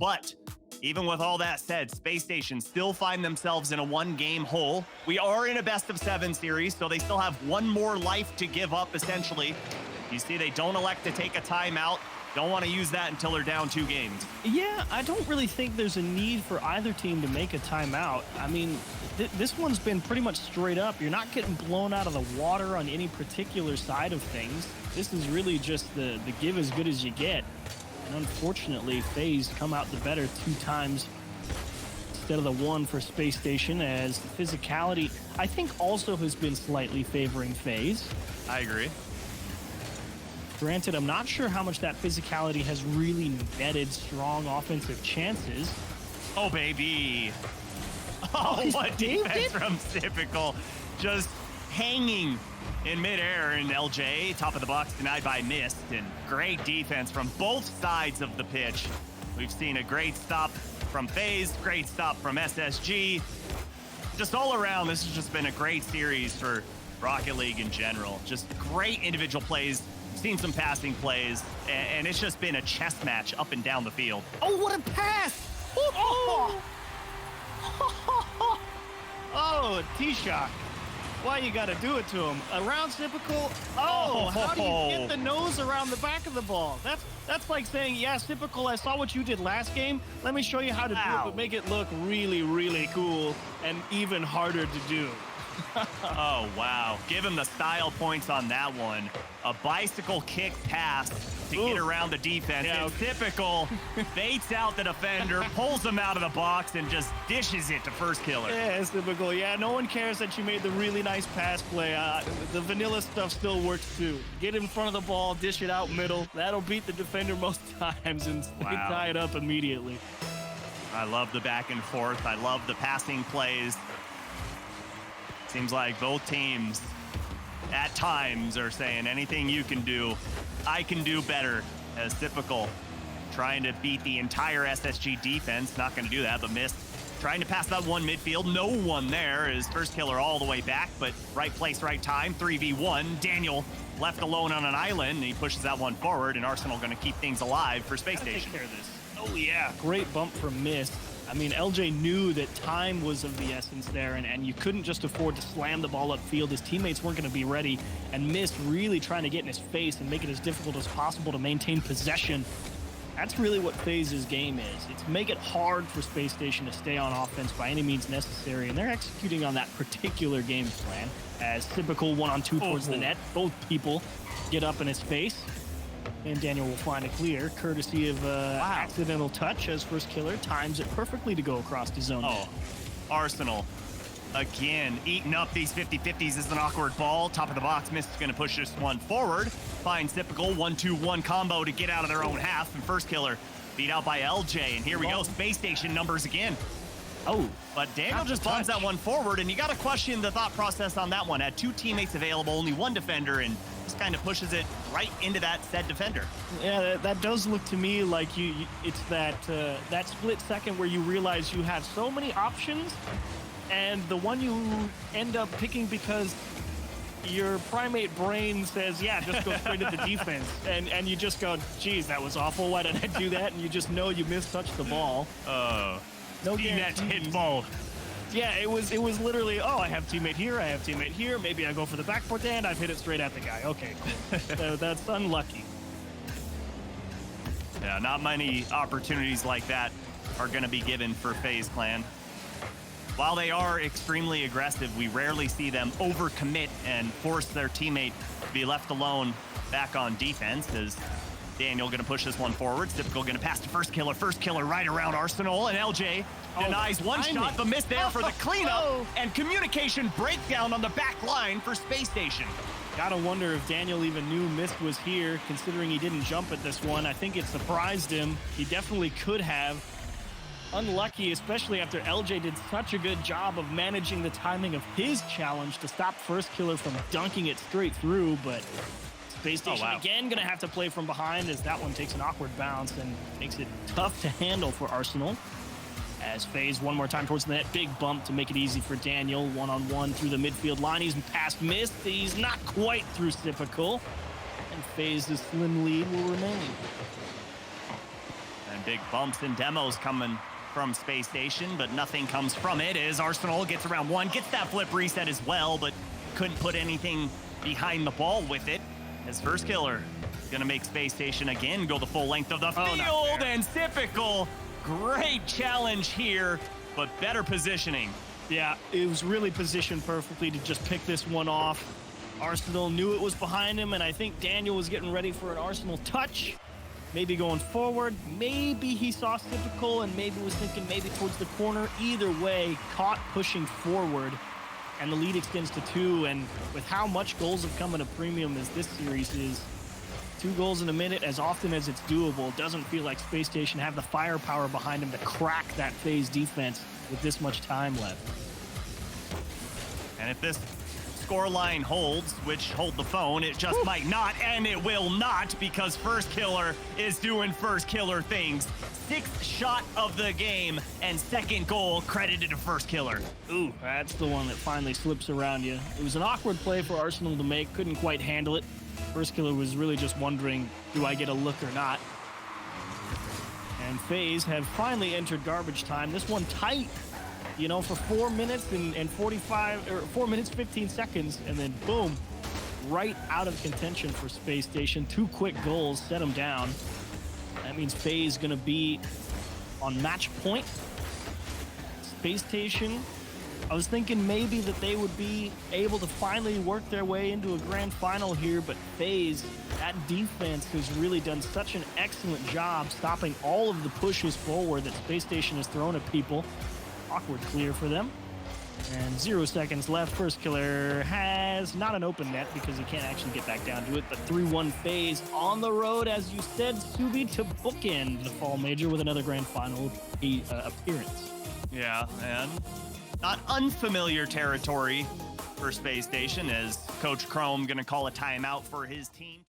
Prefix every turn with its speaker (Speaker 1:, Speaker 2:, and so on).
Speaker 1: But even with all that said, Space Station still find themselves in a one-game hole. We are in a best-of-7 series, so they still have one more life to give up, essentially. You see, they don't elect to take a timeout. Don't want to use that until they're down 2 games.
Speaker 2: Yeah, I don't really think there's a need for either team to make a timeout. I mean, this one's been pretty much straight up. You're not getting blown out of the water on any particular side of things. This is really just the give as good as you get. And unfortunately, FaZe come out the better 2 times instead of the 1 for Space Station, as physicality, I think, also has been slightly favoring FaZe.
Speaker 1: I agree.
Speaker 2: Granted, I'm not sure how much that physicality has really netted strong offensive chances.
Speaker 1: Oh, baby. Oh, what defense from Typical. Just hanging in midair, and LJ, top of the box, denied by Mist. And great defense from both sides of the pitch. We've seen a great stop from FaZe, great stop from SSG. Just all around, this has just been a great series for Rocket League in general. Just great individual plays. Seen some passing plays, and it's just been a chess match up and down the field.
Speaker 2: Oh, what a pass! Oh, oh, T-Shock. Why you gotta do it to him? Around Typical? Oh, how do you get the nose around the back of the ball? That's like saying, yeah, Typical, I saw what you did last game. Let me show you how to do it, but make it look really, really cool and even harder to do.
Speaker 1: Oh, wow. Give him the style points on that one. A bicycle kick pass to get around the defense. Yeah, Typical baits out the defender, pulls him out of the box, and just dishes it to Firstkiller.
Speaker 2: Yeah, it's Typical. Yeah, no one cares that you made the really nice pass play. The vanilla stuff still works too. Get in front of the ball, dish it out middle. That'll beat the defender most times, and they tie it up immediately.
Speaker 1: I love the back and forth. I love the passing plays. Seems like both teams at times are saying anything you can do, I can do better, as Typical trying to beat the entire SSG defense. Not going to do that, but missed. Trying to pass that one midfield. No one there is Firstkiller all the way back, but right place, right time. 3v1. Daniel left alone on an island, and he pushes that one forward, and Arsenal going to keep things alive for Space Station.
Speaker 2: Take care of this. Oh, yeah. Great bump from Mist. I mean, LJ knew that time was of the essence there, and you couldn't just afford to slam the ball upfield. His teammates weren't going to be ready, and Mist really trying to get in his face and make it as difficult as possible to maintain possession. That's really what FaZe's game is. It's make it hard for Space Station to stay on offense by any means necessary, and they're executing on that particular game plan. As Typical 1-on-2 towards the net, both people get up in his face. And Daniel will find a clear, courtesy of accidental touch, as Firstkiller times it perfectly to go across the zone.
Speaker 1: Oh, Arsenal, again, eating up these 50-50s as an awkward ball. Top of the box, Mist is going to push this one forward. Finds Typical, 1-2-1 combo to get out of their own half, and Firstkiller beat out by LJ. And here we go, Space Station numbers again. Oh, but Daniel just bombs that one forward, and you got to question the thought process on that one. Had 2 teammates available, only 1 defender, and just kind of pushes it right into that said defender.
Speaker 2: Yeah, that does look to me like it's that split second where you realize you have so many options, and the one you end up picking because your primate brain says, yeah, just go straight to the defense, and you just go, geez, that was awful. Why did I do that? And you just know you mistouched the ball.
Speaker 1: No hit ball.
Speaker 2: Yeah, it was literally, oh, I have teammate here, I have teammate here. Maybe I go for the backboard and I've hit it straight at the guy. Okay, cool. So that's unlucky.
Speaker 1: Yeah, not many opportunities like that are going to be given for FaZe Clan. While they are extremely aggressive, we rarely see them overcommit and force their teammate to be left alone back on defense, as Daniel going to push this one forward. Typical going to pass to Firstkiller. Firstkiller right around Arsenal, and LJ denies one shot, but missed there for the cleanup, and communication breakdown on the back line for Space Station.
Speaker 2: Gotta wonder if Daniel even knew Mist was here, considering he didn't jump at this one. I think it surprised him. He definitely could have. Unlucky, especially after LJ did such a good job of managing the timing of his challenge to stop Firstkiller from dunking it straight through, but Space Station again gonna have to play from behind, as that one takes an awkward bounce and makes it tough to handle for Arsenal. As FaZe one more time towards the net, big bump to make it easy for Daniel. 1-on-1 through the midfield line. He's past Mist. He's not quite through Typical. And FaZe's slim lead will remain.
Speaker 1: And big bumps and demos coming from Space Station, but nothing comes from it as Arsenal gets around one, gets that flip reset as well, but couldn't put anything behind the ball with it as Firstkiller gonna make Space Station again go the full length of the field, and typical, great challenge here, but better positioning.
Speaker 2: Yeah, it was really positioned perfectly to just pick this one off. Arsenal knew it was behind him, and I think Daniel was getting ready for an Arsenal touch. Maybe going forward, maybe he saw typical and maybe was thinking maybe towards the corner. Either way, caught pushing forward, and the lead extends to 2. And with how much goals have come in a premium as this series is, 2 goals in a minute, as often as it's doable, doesn't feel like Space Station have the firepower behind him to crack that FaZe defense with this much time left.
Speaker 1: And if this scoreline holds, which hold the phone, it just might not, and it will not, because Firstkiller is doing Firstkiller things. 6th shot of the game and 2nd goal credited to Firstkiller.
Speaker 2: Ooh, that's the one that finally slips around you. It was an awkward play for Arsenal to make, couldn't quite handle it. Firstkiller was really just wondering, do I get a look or not? And FaZe have finally entered garbage time. This one tight, you know, for 4 minutes and 4 minutes 15 seconds, and then boom, right out of contention for Space Station. 2 quick goals set them down. That means FaZe gonna be on match point. Space Station, I was thinking maybe that they would be able to finally work their way into a grand final here, but FaZe, that defense has really done such an excellent job stopping all of the pushes forward that Space Station has thrown at people. Awkward clear for them. And 0 seconds left. Firstkiller has not an open net because he can't actually get back down to it, but 3-1 FaZe on the road, as you said, Subi, to bookend the fall major with another grand final appearance.
Speaker 1: Yeah, and not unfamiliar territory for Space Station as Coach Chrome gonna call a timeout for his team.